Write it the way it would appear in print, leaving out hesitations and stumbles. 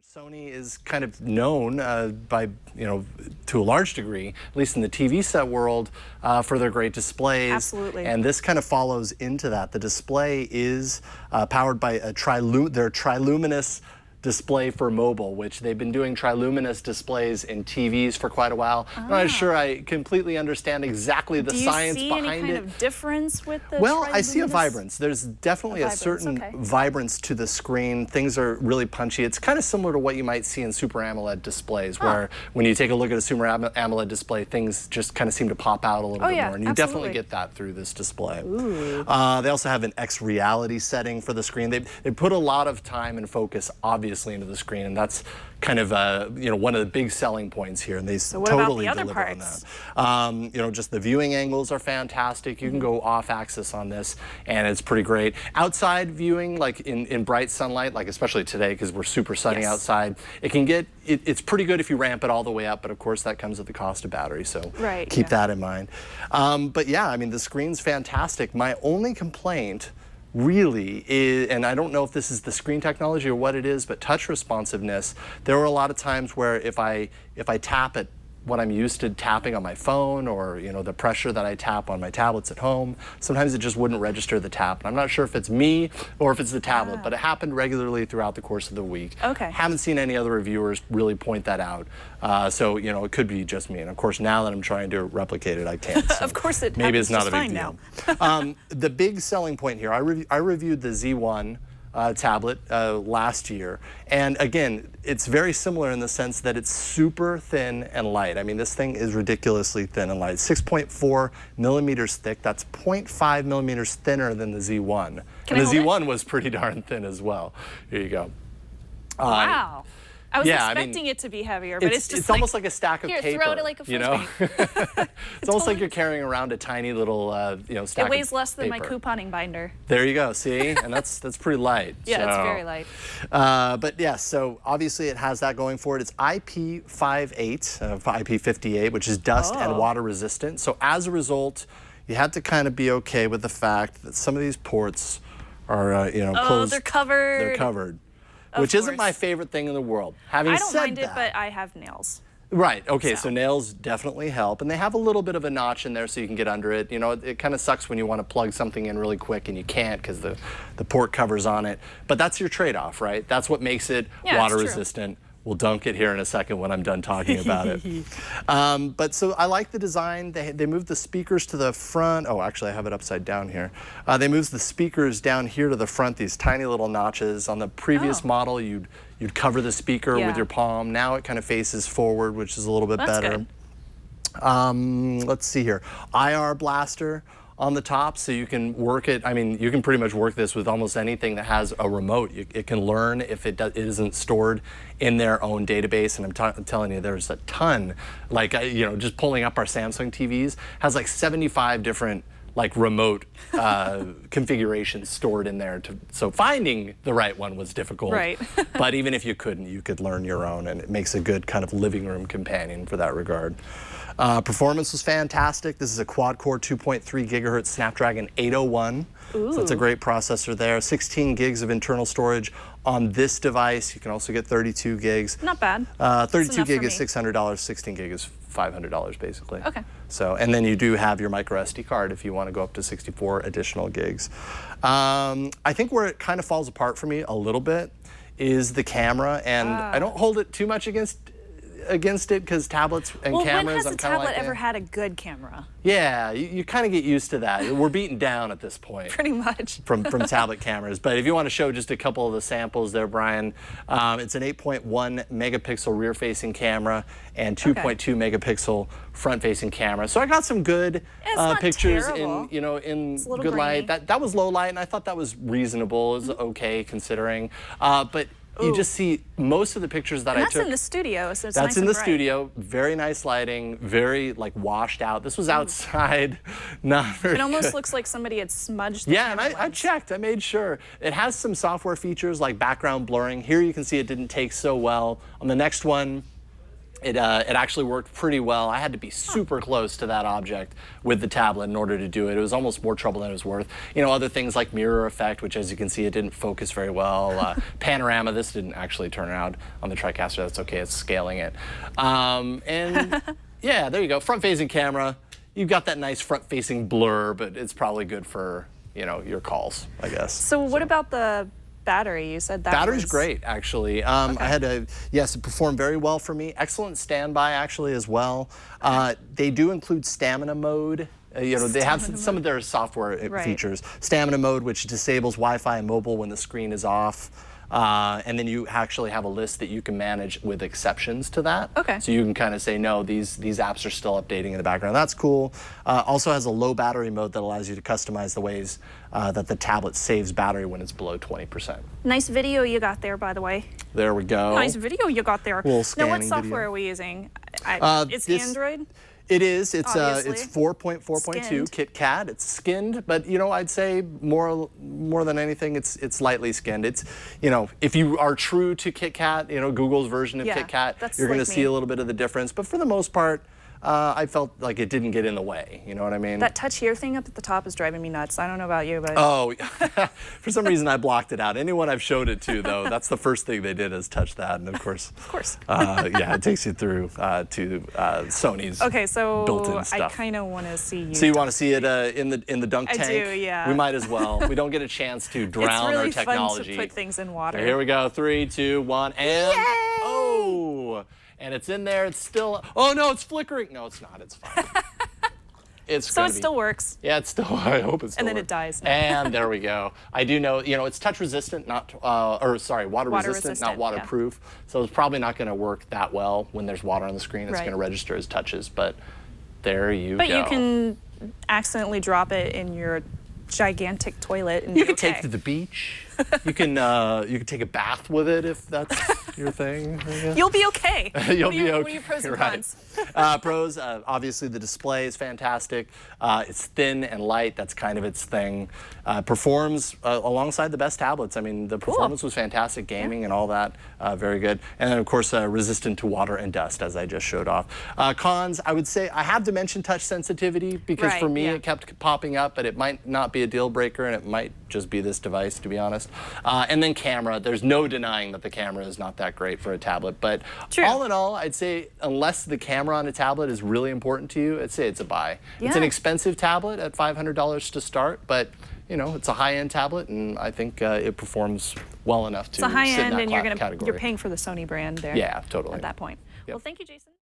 Sony is kind of known by, to a large degree, at least in the TV set world, for their great displays. Absolutely. And this kind of follows into that. The display is powered by their triluminous display for mobile, which they've been doing triluminous displays in TVs for quite a while. I'm not sure I completely understand exactly the science behind it. Do you see any kind of difference with the Well, I see a vibrance. There's definitely a certain okay. vibrance to the screen. Things are really punchy. It's kind of similar to what you might see in Super AMOLED displays, where when you take a look at a Super AMOLED display, things just kind of seem to pop out a little bit more. And you definitely get that through this display. They also have an X reality setting for the screen. They put a lot of time and focus, obviously, into the screen, and that's kind of one of the big selling points here, and they totally deliver on that. Just the viewing angles are fantastic. You can go off axis on this, and it's pretty great. Outside viewing, like in bright sunlight, like especially today because we're super sunny outside, it's pretty good if you ramp it all the way up, but of course that comes at the cost of battery, so keep that in mind. But yeah, I mean, the screen's fantastic. My only complaint really is, and I don't know if this is the screen technology or what it is, but touch responsiveness. There were a lot of times where if I tap at what I'm used to tapping on my phone, or the pressure that I tap on my tablets at home, sometimes it just wouldn't register the tap. And I'm not sure if it's me or if it's the tablet, but it happened regularly throughout the course of the week. Haven't seen any other reviewers really point that out. So it could be just me. And of course, now that I'm trying to replicate it, I can't. So of course, maybe it's not a big deal. The big selling point here, I reviewed the Z1 tablet last year, and again, it's very similar in the sense that it's super thin and light. I mean, this thing is ridiculously thin and light. 6.4 millimeters thick. That's 0.5 millimeters thinner than the Z1. And the Z1 was pretty darn thin as well. Here you go. Wow. I was expecting it to be heavier, but it's just it's almost like a stack of paper. Throw it like a frisbee. It's almost like you're carrying around a tiny little, stack. It weighs less than paper. my couponing binder. There you go. See, and that's pretty light. Yeah, it's very light. But yeah, so obviously it has that going for it. It's IP58, IP58, which is dust and water resistant. So as a result, you have to kind of be okay with the fact that some of these ports are, closed. They're covered. They're covered. Which isn't my favorite thing in the world. Having said that, I don't mind it, but I have nails. Right, okay, so nails definitely help, and they have a little bit of a notch in there so you can get under it. It kind of sucks when you want to plug something in really quick and you can't because the port cover's on it. But that's your trade-off, right? That's what makes it water resistant. We'll dunk it here in a second when I'm done talking about it. But so I like the design. They moved the speakers to the front. Oh, actually, I have it upside down here. They moved the speakers down here to the front, these tiny little notches. On the previous model, you'd cover the speaker with your palm. Now it kind of faces forward, which is a little bit better. Good. Let's see here. IR blaster on the top, so you can work it. I mean, you can pretty much work this with almost anything that has a remote. It can learn if it isn't stored in their own database, and I'm telling you, there's a ton. Like, just pulling up our Samsung TVs has like 75 different remote configurations stored in there. So finding the right one was difficult. Right. But even if you couldn't, you could learn your own, and it makes a good kind of living room companion for that regard. Performance was fantastic. This is a quad-core 2.3 gigahertz Snapdragon 801. So that's a great processor there. 16 gigs of internal storage on this device. You can also get 32 gigs. Not bad. 32 gig is $600. 16 gig is $500 basically. Okay. So, and then you do have your micro SD card if you want to go up to 64 additional gigs. I think where it kind of falls apart for me a little bit is the camera, and I don't hold it too much against it because tablets and cameras, when has I'm a kind of tablet ever had a good camera? Yeah, you kind of get used to that. We're beaten down at this point. Pretty much. From tablet cameras. But if you want to show just a couple of the samples there, Brian, it's an 8.1 megapixel rear-facing camera and 2.2 megapixel front-facing camera. So I got some good pictures in good light. That was low light, and I thought that was reasonable. It was okay considering. But you just see most of the pictures that I took. That's in the studio, so it's nice That's in and the bright. studio. Very nice lighting. Very washed out. This was outside. Not very. It almost good. looks like somebody had smudged. The and I checked. I made sure. It has some software features like background blurring. Here you can see it didn't take so well. On the next one, It actually worked pretty well. I had to be super close to that object with the tablet in order to do it. It was almost more trouble than it was worth. You know, other things like mirror effect, which as you can see, it didn't focus very well. Panorama, this didn't actually turn around on the TriCaster. That's okay, it's scaling it. And yeah, there you go, front-facing camera. You've got that nice front-facing blur, but it's probably good for, you know, your calls, I guess. So what about the battery? You said that battery's great, actually. I had yes, it performed very well for me. Excellent standby, actually, as well. They do include stamina mode. You know, they have some of their software features. Stamina mode, which disables Wi-Fi and mobile when the screen is off. And then you actually have a list that you can manage with exceptions to that. Okay. So you can kind of say, no, these apps are still updating in the background. That's cool. Also has a low battery mode that allows you to customize the ways that the tablet saves battery when it's below 20%. Nice video you got there, by the way. There we go. Nice video you got there. Now, what software are we using? It's Android? It is. It's 4.4.2 KitKat. It's skinned, but you know, I'd say more than anything, it's lightly skinned. It's, you know, if you are true to KitKat, you know, Google's version of KitKat, you're going to see a little bit of the difference. But for the most part, I felt like it didn't get in the way. You know what I mean? That touch here thing up at the top is driving me nuts. I don't know about you, but oh, for some reason I blocked it out. Anyone I've showed it to, though, that's the first thing they did is touch that, and of course, yeah, it takes you through to Sony's built-in stuff. I kind of want to see you. So you want to see it in the dunk tank? I do, yeah. We might as well. We don't get a chance to drown our technology. It's really fun to put things in water. So here we go. 3, 2, 1, and yay! Oh. And it's in there, it's still, oh no, it's flickering. No, it's not, it's fine. So it still works. Yeah, it's still, I hope it still And then works. it dies. And there we go. I do know, you know, it's touch resistant, not, water resistant, not waterproof. Yeah. So it's probably not gonna work that well when there's water on the screen. It's gonna register as touches, but there you go. But you can accidentally drop it in your gigantic toilet and you can take it to the beach. You can take a bath with it if that's your thing. You'll be okay. You'll be okay. What are your pros and cons? Pros, obviously the display is fantastic. It's thin and light. That's kind of its thing. Performs alongside the best tablets. I mean, the performance was fantastic. Gaming and all that, very good. And then of course, resistant to water and dust, as I just showed off. Cons, I would say I have to mention touch sensitivity because for me it kept popping up, but it might not be a deal breaker, and it might just be this device, to be honest. And then camera, there's no denying that the camera is not that great for a tablet, but all in all, I'd say unless the camera on a tablet is really important to you, I'd say it's a buy. It's an expensive tablet at $500 to start, but you know, it's a high-end tablet, and I think it performs well enough to sit in that category. You're paying for the Sony brand there. Yeah, totally. At that point. Well, thank you, Jason.